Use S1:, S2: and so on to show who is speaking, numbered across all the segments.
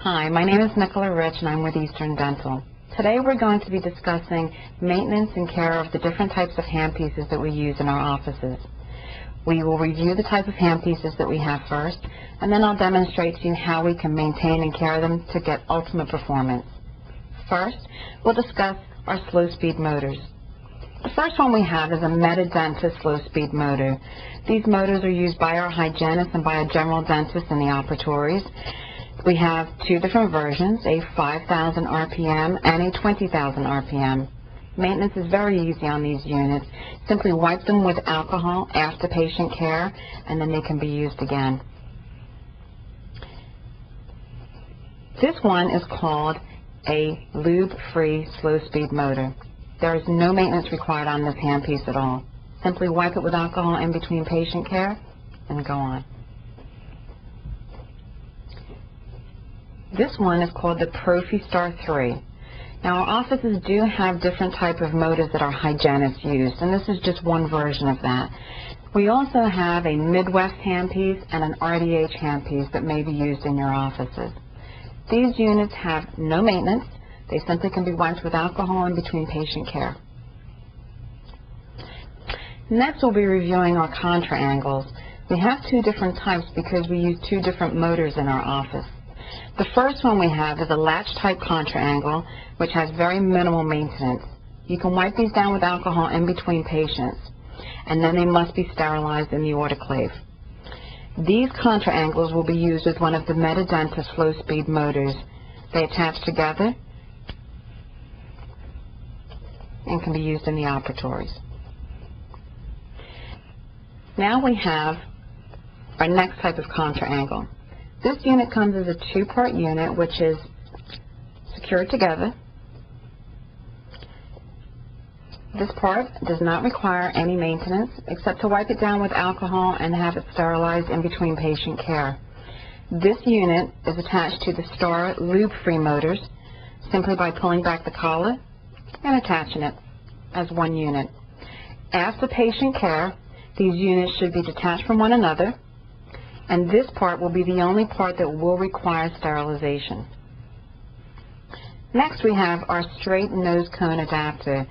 S1: Hi, my name is Nicola Rich and I'm with Eastern Dental. Today we're going to be discussing maintenance and care of the different types of handpieces that we use in our offices. We will review the type of handpieces that we have first, and then I'll demonstrate to you how we can maintain and care them to get ultimate performance. First, we'll discuss our slow-speed motors. The first one we have is a Medidentist slow-speed motor. These motors are used by our hygienists and by a general dentist in the operatories. We have two different versions, a 5,000 RPM and a 20,000 RPM. Maintenance is very easy on these units. Simply wipe them with alcohol after patient care, and then they can be used again. This one is called a lube-free slow-speed motor. There is no maintenance required on this handpiece at all. Simply wipe it with alcohol in between patient care and go on. This one is called the Profi-Star 3. Now, our offices do have different type of motors that our hygienists use, and this is just one version of that. We also have a Midwest handpiece and an RDH handpiece that may be used in your offices. These units have no maintenance. They simply can be wiped with alcohol in between patient care. Next, we'll be reviewing our contra angles. We have two different types because we use two different motors in our office. The first one we have is a latch type contra angle, which has very minimal maintenance. You can wipe these down with alcohol in between patients, and then they must be sterilized in the autoclave. These contra angles will be used with one of the Medidentist slow speed motors. They attach together and can be used in the operatories. Now we have our next type of contra angle. This unit comes as a two-part unit which is secured together. This part does not require any maintenance except to wipe it down with alcohol and have it sterilized in between patient care. This unit is attached to the Star lube-free motors simply by pulling back the collar and attaching it as one unit. After patient care, these units should be detached from one another, and this part will be the only part that will require sterilization. Next, we have our straight nose cone adapter.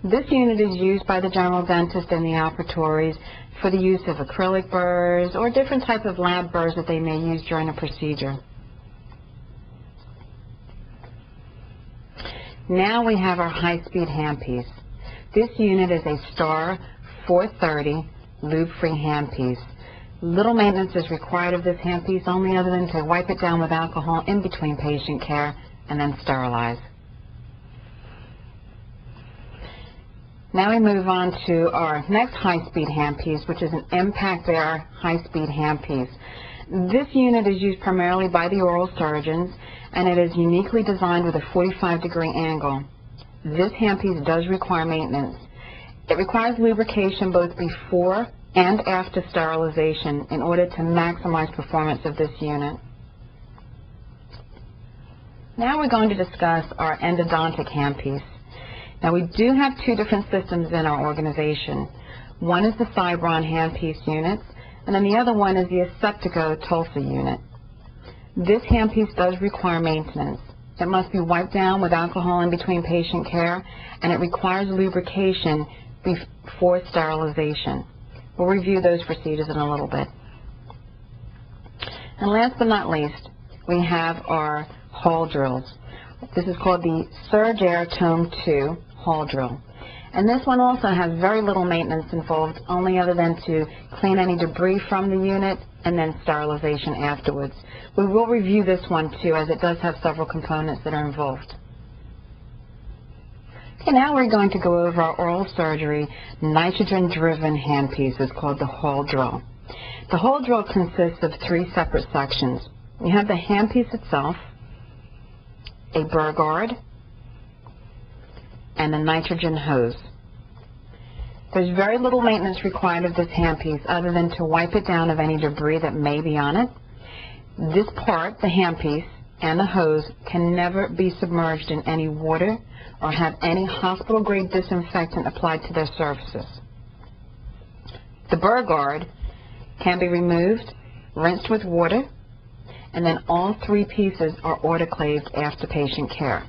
S1: This unit is used by the general dentist in the operatories for the use of acrylic burrs or different types of lab burrs that they may use during a procedure. Now we have our high-speed handpiece. This unit is a Star 430 lube-free handpiece. Little maintenance is required of this handpiece, only other than to wipe it down with alcohol in between patient care and then sterilize. Now we move on to our next high-speed handpiece, which is an Impact Air high-speed handpiece. This unit is used primarily by the oral surgeons, and it is uniquely designed with a 45-degree angle. This handpiece does require maintenance. It requires lubrication both before and after sterilization in order to maximize performance of this unit. Now we're going to discuss our endodontic handpiece. Now we do have two different systems in our organization. One is the Cybron handpiece unit, and then the other one is the Aseptico Tulsa unit. This handpiece does require maintenance. It must be wiped down with alcohol in between patient care, and it requires lubrication before sterilization. We'll review those procedures in a little bit. And last but not least, we have our hall drills. This is called the Surgair Tome 2 hall drill. And this one also has very little maintenance involved, only other than to clean any debris from the unit and then sterilization afterwards. We will review this one too, as it does have several components that are involved. Okay, now we're going to go over our oral surgery nitrogen-driven handpiece. It's called the hall drill. The hall drill consists of three separate sections. You have the handpiece itself, a burr guard, and a nitrogen hose. There's very little maintenance required of this handpiece other than to wipe it down of any debris that may be on it. This part, the handpiece, and the hose can never be submerged in any water or have any hospital-grade disinfectant applied to their surfaces. The burr guard can be removed, rinsed with water, and then all 3 pieces are autoclaved after patient care.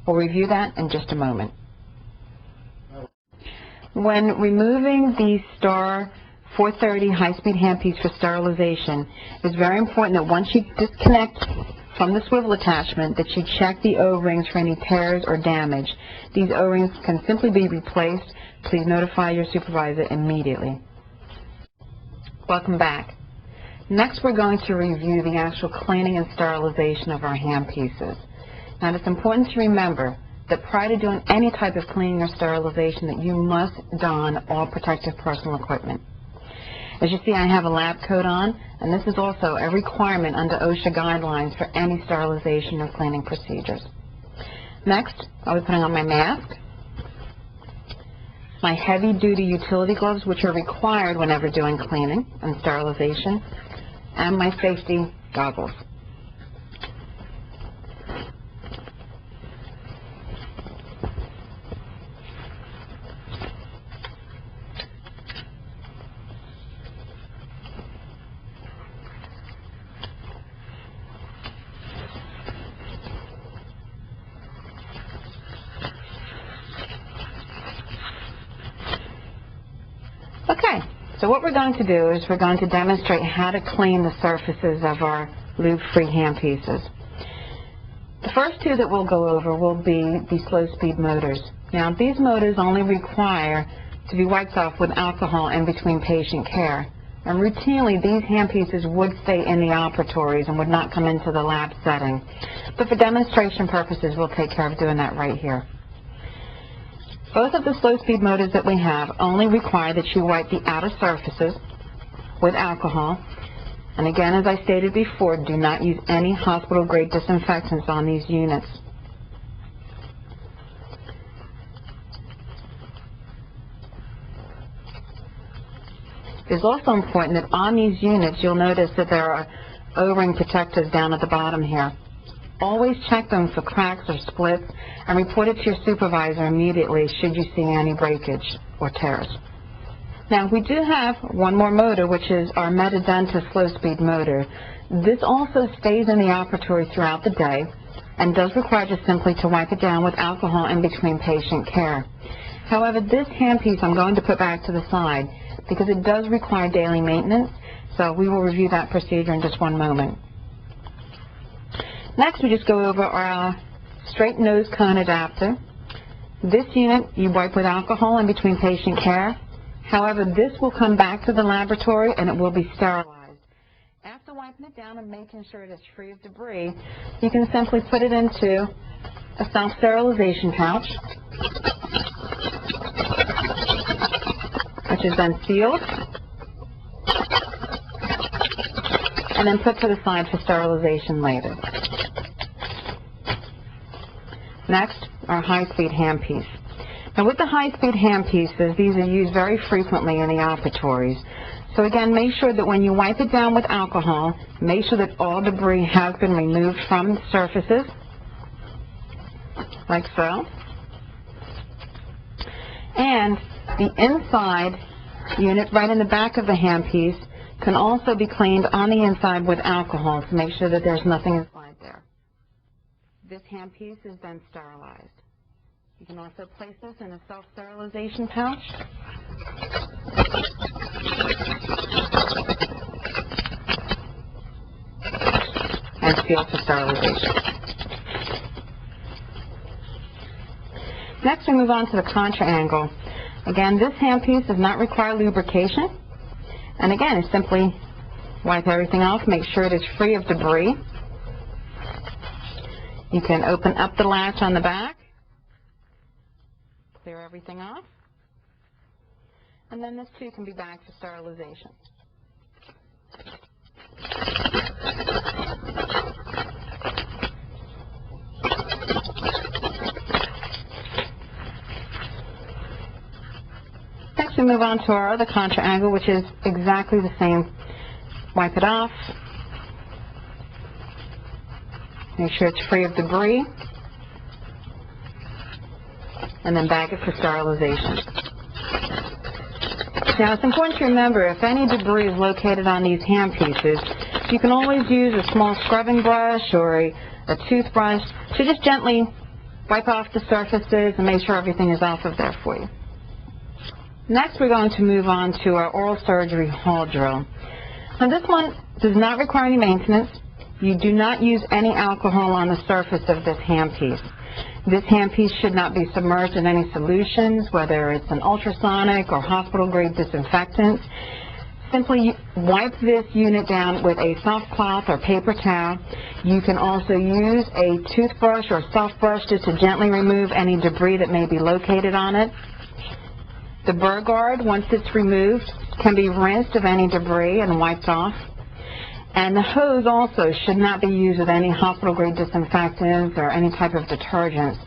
S1: We'll review that in just a moment. When removing the Star 430 high-speed handpiece for sterilization, it's very important that once you disconnect from the swivel attachment that you check the O-rings for any tears or damage. These O-rings can simply be replaced. Please notify your supervisor immediately. Welcome back. Next, we're going to review the actual cleaning and sterilization of our handpieces. Now, it's important to remember that prior to doing any type of cleaning or sterilization that you must don all protective personal equipment. As you see, I have a lab coat on, and this is also a requirement under OSHA guidelines for any sterilization or cleaning procedures. Next, I'll be putting on my mask, my heavy-duty utility gloves, which are required whenever doing cleaning and sterilization, and my safety goggles. Okay, so what we're going to do is we're going to demonstrate how to clean the surfaces of our lube-free handpieces. The first 2 that we'll go over will be the slow-speed motors. Now, these motors only require to be wiped off with alcohol in between patient care. And routinely, these handpieces would stay in the operatories and would not come into the lab setting. But for demonstration purposes, we'll take care of doing that right here. Both of the slow-speed motors that we have only require that you wipe the outer surfaces with alcohol. And again, as I stated before, do not use any hospital-grade disinfectants on these units. It's also important that on these units, you'll notice that there are O-ring protectors down at the bottom here. Always check them for cracks or splits and report it to your supervisor immediately should you see any breakage or tears. Now, we do have one more motor, which is our Metadenta slow-speed motor. This also stays in the operatory throughout the day and does require just simply to wipe it down with alcohol in between patient care. However, this handpiece I'm going to put back to the side because it does require daily maintenance, so we will review that procedure in just one moment. Next, we just go over our straight nose cone adapter. This unit you wipe with alcohol in between patient care. However, this will come back to the laboratory and it will be sterilized. After wiping it down and making sure it is free of debris, you can simply put it into a self-sterilization pouch, which is then sealed and then put to the side for sterilization later. Next, our high-speed handpiece. Now, with the high-speed handpieces, these are used very frequently in the operatories. So again, make sure that when you wipe it down with alcohol, make sure that all debris has been removed from the surfaces, like so. And the inside unit, right in the back of the handpiece, can also be cleaned on the inside with alcohol to make sure that there's nothing inside there. This handpiece is then sterilized. You can also place this in a self-sterilization pouch. And seal for sterilization. Next, we move on to the contra angle. Again, this handpiece does not require lubrication. And again, it's simply wipe everything off, make sure it is free of debris. You can open up the latch on the back, clear everything off, and then this too can be back for sterilization. Next we move on to our other contra angle, which is exactly the same. Wipe it off. Make sure it's free of debris, and then bag it for sterilization. Now, it's important to remember if any debris is located on these handpieces, You can always use a small scrubbing brush or a toothbrush to just gently wipe off the surfaces and make sure everything is off of there for you. Next, we're going to move on to our oral surgery hole drill. Now, this one does not require any maintenance. You do not use any alcohol on the surface of this handpiece. This handpiece should not be submerged in any solutions, whether it's an ultrasonic or hospital-grade disinfectant. Simply wipe this unit down with a soft cloth or paper towel. You can also use a toothbrush or soft brush just to gently remove any debris that may be located on it. The burr guard, once it's removed, can be rinsed of any debris and wiped off. And the hose also should not be used with any hospital-grade disinfectants or any type of detergents.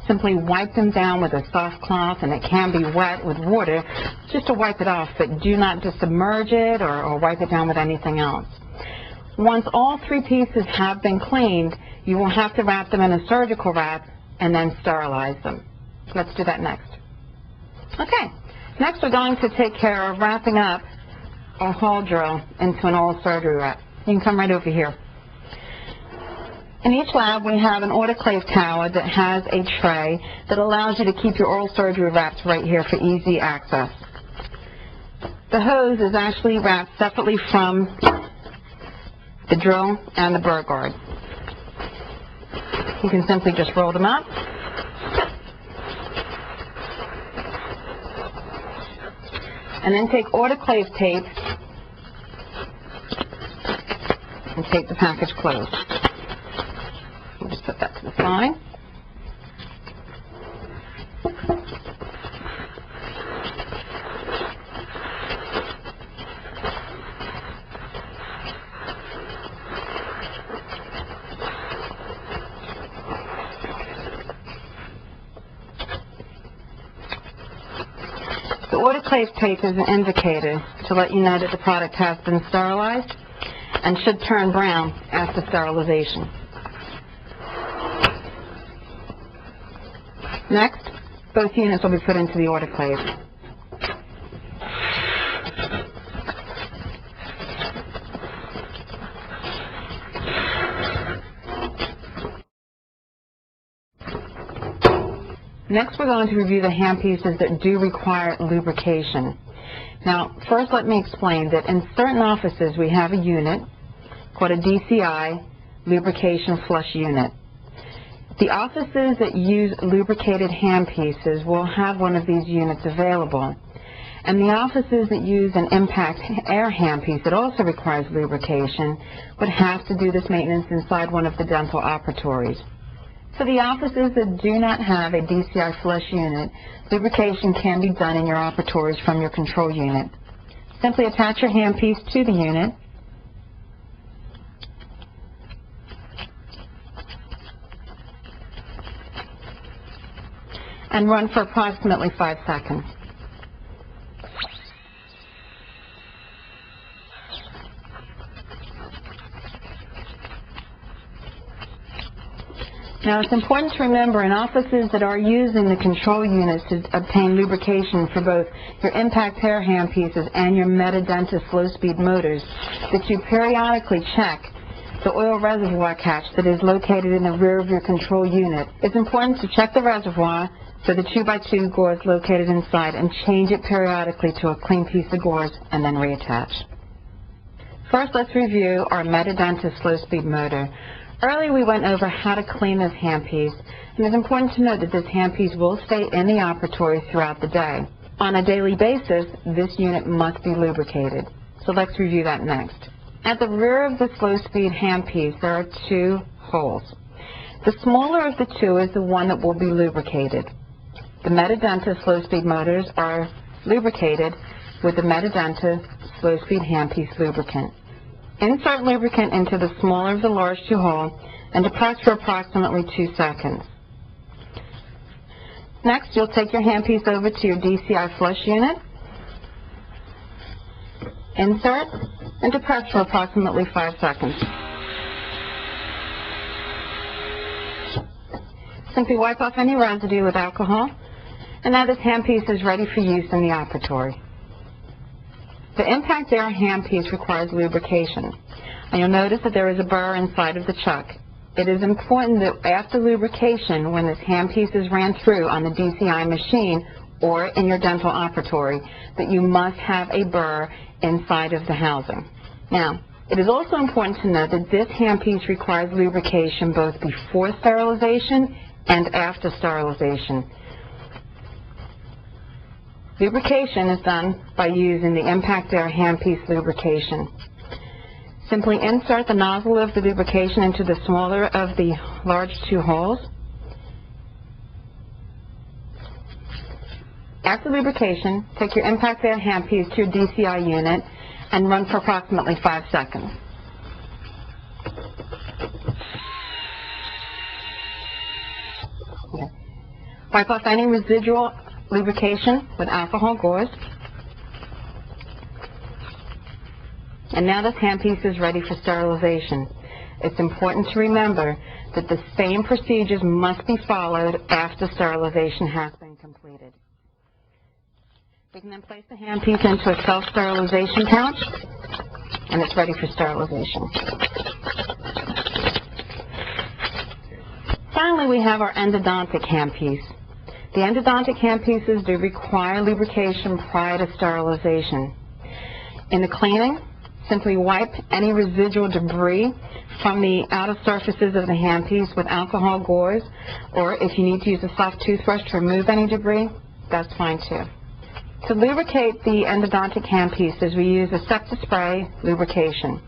S1: Simply wipe them down with a soft cloth, and it can be wet with water just to wipe it off, but do not just submerge it or wipe it down with anything else. Once all three pieces have been cleaned, you will have to wrap them in a surgical wrap and then sterilize them. Let's do that next. Okay, next we're going to take care of wrapping up our hole drill into an oral surgery wrap. You can come right over here. In each lab, we have an autoclave tower that has a tray that allows you to keep your oral surgery wraps right here for easy access. The hose is actually wrapped separately from the drill and the burr guard. You can simply just roll them up. And then take autoclave tape and tape the package closed. We'll just put that to the side. The autoclave tape is an indicator to let you know that the product has been sterilized and should turn brown after sterilization. Next, both units will be put into the autoclave. Next, we're going to review the handpieces that do require lubrication. Now, first let me explain that in certain offices we have a unit called a DCI, lubrication flush unit. The offices that use lubricated handpieces will have one of these units available. And the offices that use an impact air handpiece that also requires lubrication would have to do this maintenance inside one of the dental operatories. For the offices that do not have a DCI flush unit, lubrication can be done in your operatories from your control unit. Simply attach your handpiece to the unit. And run for approximately 5 seconds. Now, it's important to remember in offices that are using the control units to obtain lubrication for both your impact hair handpieces and your Medidenta slow-speed motors, that you periodically check the oil reservoir catch that is located in the rear of your control unit. It's important to check the reservoir so the 2x2 gauze located inside and change it periodically to a clean piece of gauze and then reattach. First, let's review our Medidenta slow-speed motor. Earlier we went over how to clean this handpiece, and it's important to note that this handpiece will stay in the operatory throughout the day. On a daily basis, this unit must be lubricated. So let's review that next. At the rear of the slow-speed handpiece, there are 2 holes. The smaller of the 2 is the one that will be lubricated. The Medidenta slow-speed motors are lubricated with the Medidenta slow-speed handpiece lubricant. Insert lubricant into the smaller of the large 2 holes and depress for approximately 2 seconds. Next, you'll take your handpiece over to your DCI flush unit, insert, and depress for approximately 5 seconds. Simply wipe off any residue with alcohol, and now this handpiece is ready for use in the operatory. The impact air handpiece requires lubrication. And you'll notice that there is a burr inside of the chuck. It is important that after lubrication, when this handpiece is ran through on the DCI machine or in your dental operatory, that you must have a burr inside of the housing. Now, it is also important to note that this handpiece requires lubrication both before sterilization and after sterilization. Lubrication is done by using the Impact Air handpiece lubrication. Simply insert the nozzle of the lubrication into the smaller of the large two holes. After lubrication, take your Impact Air handpiece to your DCI unit and run for approximately 5 seconds. Okay. Wipe off any residual lubrication with alcohol gauze. And now this handpiece is ready for sterilization. It's important to remember that the same procedures must be followed after sterilization has been completed. We can then place the handpiece into a self-sterilization pouch, and it's ready for sterilization. Finally, we have our endodontic handpiece. The endodontic handpieces do require lubrication prior to sterilization. In the cleaning, simply wipe any residual debris from the outer surfaces of the handpiece with alcohol gauze, or if you need to use a soft toothbrush to remove any debris, that's fine too. To lubricate the endodontic handpieces, we use a Septa-Spray lubrication.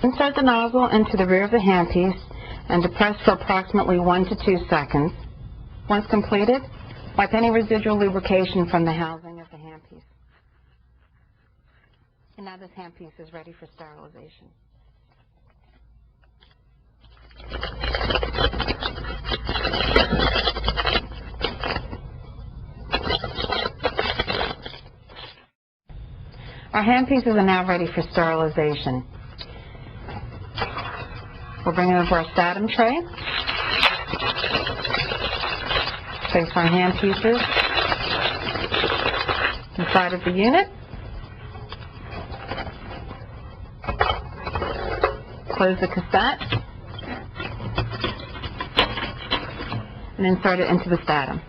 S1: Insert the nozzle into the rear of the handpiece and depress for approximately 1 to 2 seconds. Once completed, wipe any residual lubrication from the housing of the handpiece. And now this handpiece is ready for sterilization. Our handpieces are now ready for sterilization. We'll bring over our Statim tray. Place our handpieces inside of the unit. Close the cassette and insert it into the Statim.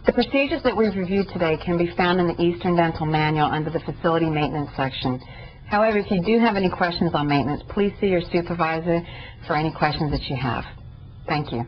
S1: The procedures that we've reviewed today can be found in the Eastern Dental Manual under the Facility Maintenance section. However, if you do have any questions on maintenance, please see your supervisor for any questions that you have. Thank you.